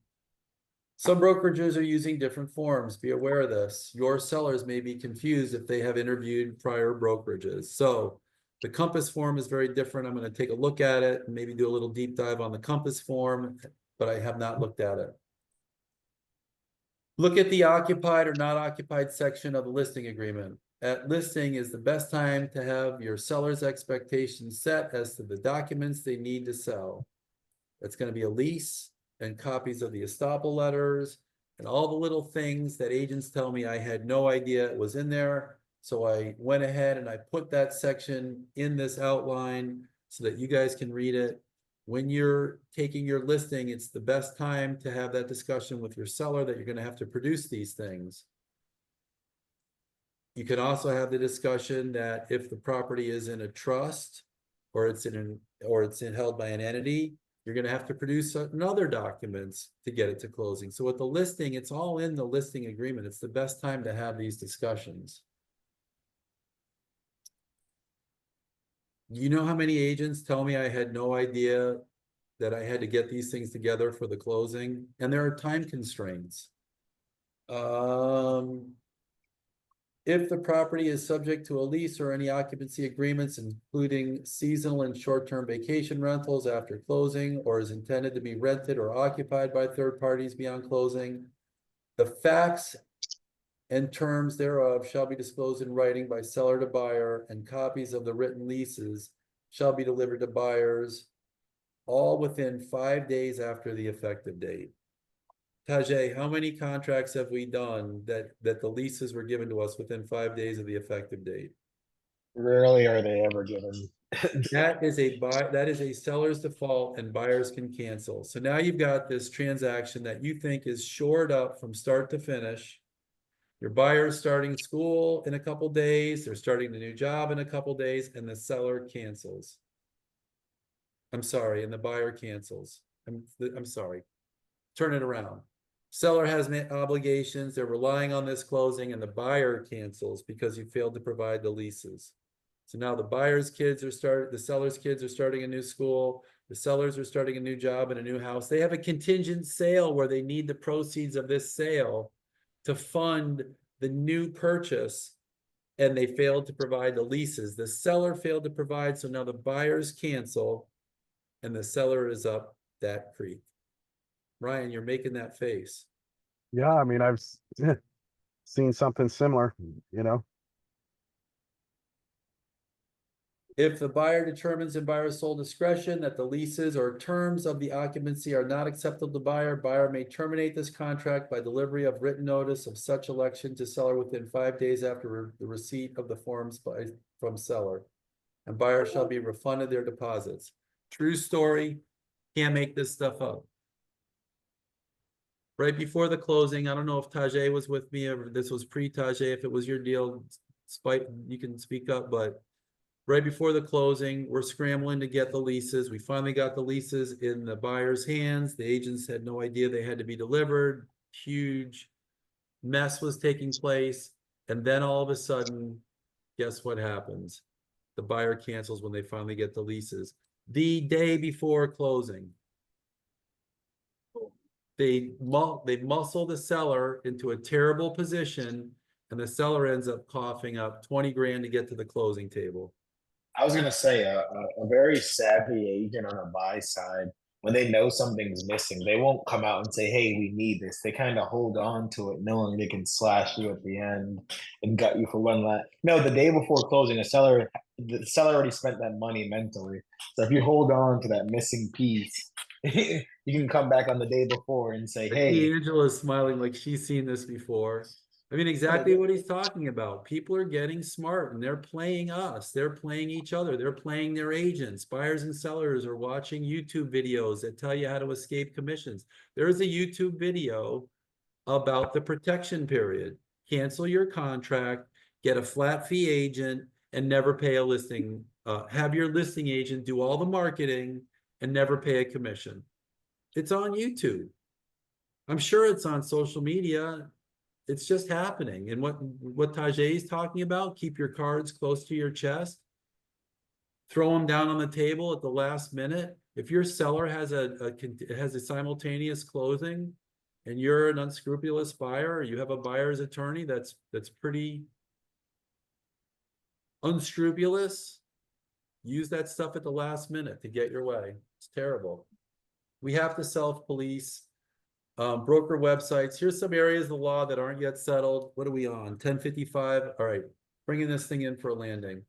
Some brokerages are using different forms. Be aware of this. Your sellers may be confused if they have interviewed prior brokerages. So the Compass form is very different. I'm going to take a look at it and maybe do a little deep dive on the Compass form, but I have not looked at it. Look at the occupied or not occupied section of the listing agreement. At listing is the best time to have your seller's expectations set as to the documents they need to sell. It's going to be a lease and copies of the estoppel letters and all the little things that agents tell me I had no idea it was in there. So I went ahead and I put that section in this outline so that you guys can read it. When you're taking your listing, it's the best time to have that discussion with your seller that you're going to have to produce these things. You can also have the discussion that if the property is in a trust or it's held by an entity, you're going to have to produce certain other documents to get it to closing. So with the listing, it's all in the listing agreement. It's the best time to have these discussions. You know how many agents tell me I had no idea that I had to get these things together for the closing? And there are time constraints. If the property is subject to a lease or any occupancy agreements, including seasonal and short-term vacation rentals after closing, or is intended to be rented or occupied by third parties beyond closing, the facts and terms thereof shall be disclosed in writing by seller to buyer, and copies of the written leases shall be delivered to buyers all within 5 days after the effective date. Tajay, how many contracts have we done that the leases were given to us within 5 days of the effective date? Rarely are they ever given. That is a seller's default and buyers can cancel. So now you've got this transaction that you think is shored up from start to finish. Your buyer's starting school in a couple days, they're starting a new job in a couple days, and the seller cancels. I'm sorry, and the buyer cancels. I'm sorry. Turn it around. Seller has obligations, they're relying on this closing, and the buyer cancels because you failed to provide the leases. So now the seller's kids are starting a new school, the sellers are starting a new job in a new house. They have a contingent sale where they need the proceeds of this sale to fund the new purchase, and they failed to provide the leases. The seller failed to provide, so now the buyers cancel, and the seller is up that creek. Ryan, you're making that face. Yeah, I mean, I've seen something similar, you know. If the buyer determines in buyer's sole discretion that the leases or terms of the occupancy are not acceptable to buyer may terminate this contract by delivery of written notice of such election to seller within 5 days after the receipt of the forms from seller. And buyer shall be refunded their deposits. True story. Can't make this stuff up. Right before the closing, I don't know if Tajay was with me or this was pre-Tajay. If it was your deal, you can speak up, but right before the closing, we're scrambling to get the leases. We finally got the leases in the buyer's hands. The agents had no idea they had to be delivered. Huge mess was taking place. And then all of a sudden, guess what happens? The buyer cancels when they finally get the leases. The day before closing. they muscle the seller into a terrible position, and the seller ends up coughing up 20 grand to get to the closing table. I was gonna say a very savvy agent on a buy side, when they know something's missing, they won't come out and say, "Hey, we need this." They kind of hold on to it, knowing they can slash you at the end and gut you for one last. No, the day before closing, the seller already spent that money mentally. So if you hold on to that missing piece, you can come back on the day before and say, "Hey." Angela's smiling like she's seen this before. I mean, exactly what he's talking about. People are getting smart and they're playing us. They're playing each other. They're playing their agents. Buyers and sellers are watching YouTube videos that tell you how to escape commissions. There's a YouTube video about the protection period. Cancel your contract, get a flat fee agent, and never pay a listing. Have your listing agent do all the marketing and never pay a commission. It's on YouTube. I'm sure it's on social media. It's just happening. And what Tajay is talking about, keep your cards close to your chest. Throw them down on the table at the last minute. If your seller has a simultaneous closing and you're an unscrupulous buyer, or you have a buyer's attorney that's pretty unscrupulous, use that stuff at the last minute to get your way. It's terrible. We have to self-police. Broker websites. Here's some areas of the law that aren't yet settled. What are we on? 1055. All right, bringing this thing in for a landing.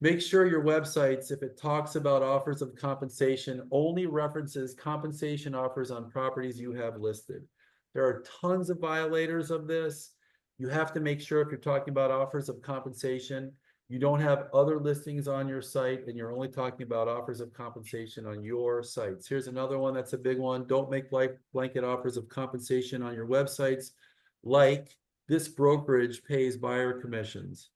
Make sure your websites, if it talks about offers of compensation, only references compensation offers on properties you have listed. There are tons of violators of this. You have to make sure if you're talking about offers of compensation, you don't have other listings on your site and you're only talking about offers of compensation on your sites. Here's another one that's a big one. Don't make blanket offers of compensation on your websites. Like, this brokerage pays buyer commissions.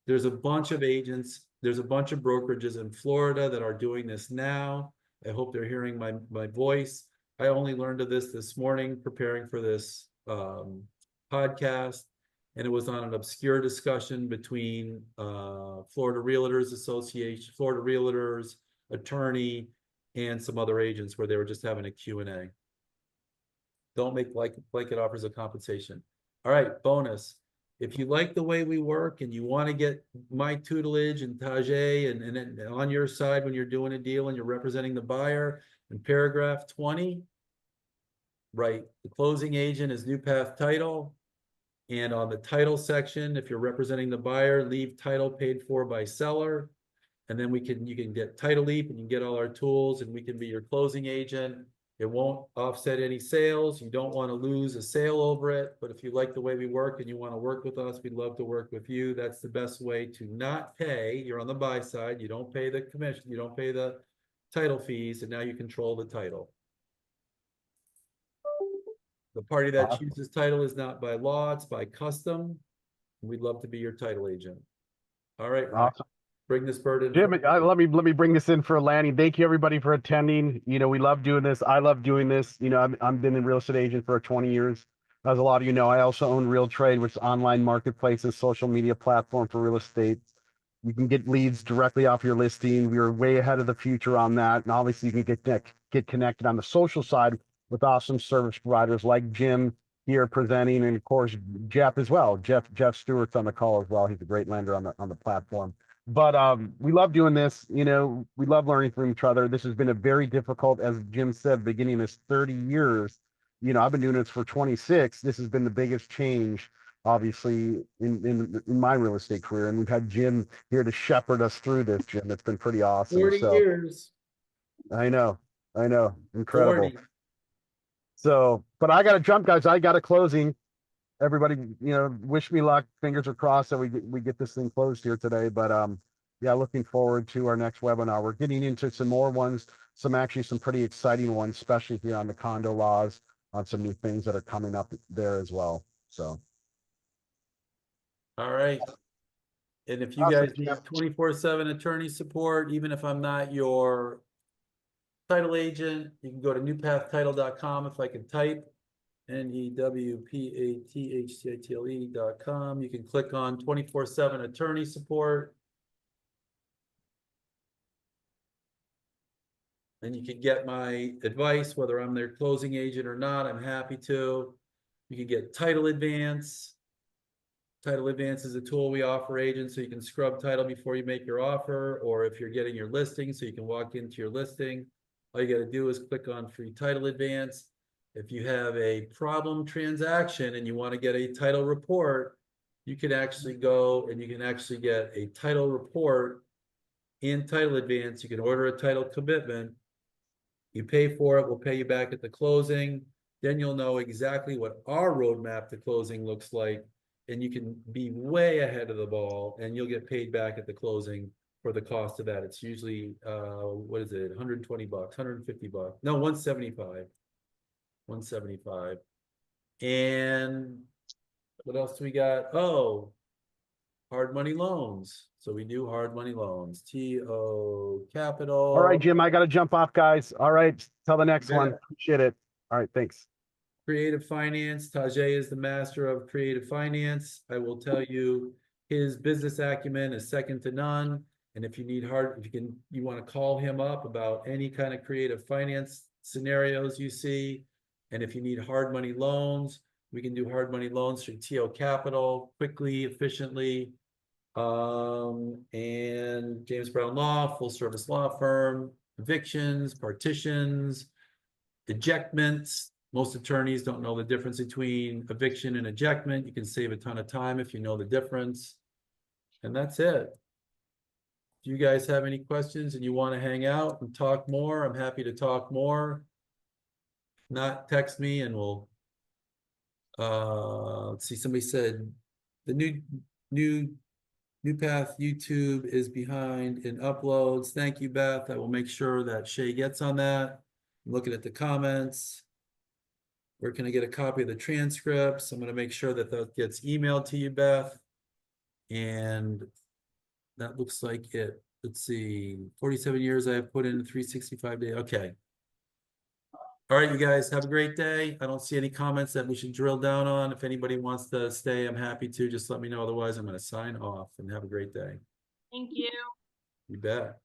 There's a bunch of agents, there's a bunch of brokerages in Florida that are doing this now. I hope they're hearing my voice. I only learned of this morning preparing for this podcast. And it was on an obscure discussion between Florida Realtors Association, Florida Realtors, attorney, and some other agents where they were just having a Q&A. Don't make blanket offers of compensation. All right, bonus. If you like the way we work and you want to get my tutelage and Tajay and on your side when you're doing a deal and you're representing the buyer, in paragraph 20, write the closing agent is New Path Title. And on the title section, if you're representing the buyer, leave title paid for by seller. And then you can get Title Leap and you can get all our tools and we can be your closing agent. It won't offset any sales. You don't want to lose a sale over it. But if you like the way we work and you want to work with us, we'd love to work with you. That's the best way to not pay. You're on the buy side. You don't pay the commission. You don't pay the title fees. And now you control the title. The party that chooses title is not by law, it's by custom. We'd love to be your title agent. All right, Awesome. bring this bird in. Jim, let me bring this in for a landing. Thank you everybody for attending. You know, we love doing this. I love doing this. You know, I've been a real estate agent for 20 years. As a lot of you know, I also own Real Trade, which is online marketplace and social media platform for real estate. You can get leads directly off your listing. We are way ahead of the future on that. And obviously you can get connected on the social side with awesome service providers like Jim here presenting, and of course Jeff as well. Jeff Stewart's on the call as well. He's a great lender on the platform. But we love doing this. You know, we love learning from each other. This has been a very difficult, as Jim said, beginning this 30 years. You know, I've been doing this for 26. This has been the biggest change, obviously, in my real estate career. And we've had Jim here to shepherd us through this, Jim. It's been pretty awesome. 40 years. I know. Incredible. 40. So, but I got to jump, guys. I got a closing. Everybody, you know, wish me luck. Fingers are crossed that we get this thing closed here today. But yeah, looking forward to our next webinar. We're getting into some more ones, some pretty exciting ones, especially here on the condo laws, on some new things that are coming up there as well. So, all right. And if you awesome, guys need 24/7 attorney support, even if I'm not your title agent, you can go to newpathtitle.com if I can type. NEWPATHTITLE.com. You can click on 24/7 attorney support. and you can get my advice, whether I'm their closing agent or not, I'm happy to. You can get title advance. Title advance is a tool we offer agents so you can scrub title before you make your offer, or if you're getting your listing, so you can walk into your listing. All you got to do is click on free title advance. If you have a problem transaction and you want to get a title report, you can actually go and you can actually get a title report in title advance. You can order a title commitment. You pay for it, we'll pay you back at the closing. Then you'll know exactly what our roadmap to closing looks like. And you can be way ahead of the ball and you'll get paid back at the closing for the cost of that. It's usually, what is it? 120 bucks, 150 bucks. No, 175. 175. And what else do we got? Oh, hard money loans. So we do hard money loans. TO Capital. All right, Jim, I got to jump off, guys. All right, till the next Yeah. one. Appreciate it. All right, thanks. Creative finance. Tajay is the master of creative finance. I will tell you, his business acumen is second to none. And if you need you want to call him up about any kind of creative finance scenarios you see. And if you need hard money loans, we can do hard money loans through TO Capital quickly, efficiently. And James Brown Law, full service law firm, evictions, partitions, ejectments. Most attorneys don't know the difference between eviction and ejectment. You can save a ton of time if you know the difference. And that's it. If you guys have any questions and you want to hang out and talk more, I'm happy to talk more. If not, text me and we'll let's see, somebody said the new path YouTube is behind in uploads. Thank you, Beth. I will make sure that Shay gets on that. I'm looking at the comments. Where can I get a copy of the transcripts? I'm going to make sure that that gets emailed to you, Beth. And that looks like it. Let's see, 47 years I have put in 365 days. Okay. All right, you guys have a great day. I don't see any comments that we should drill down on. If anybody wants to stay, I'm happy to. Just let me know. Otherwise, I'm going to sign off and have a great day. Thank you. You bet.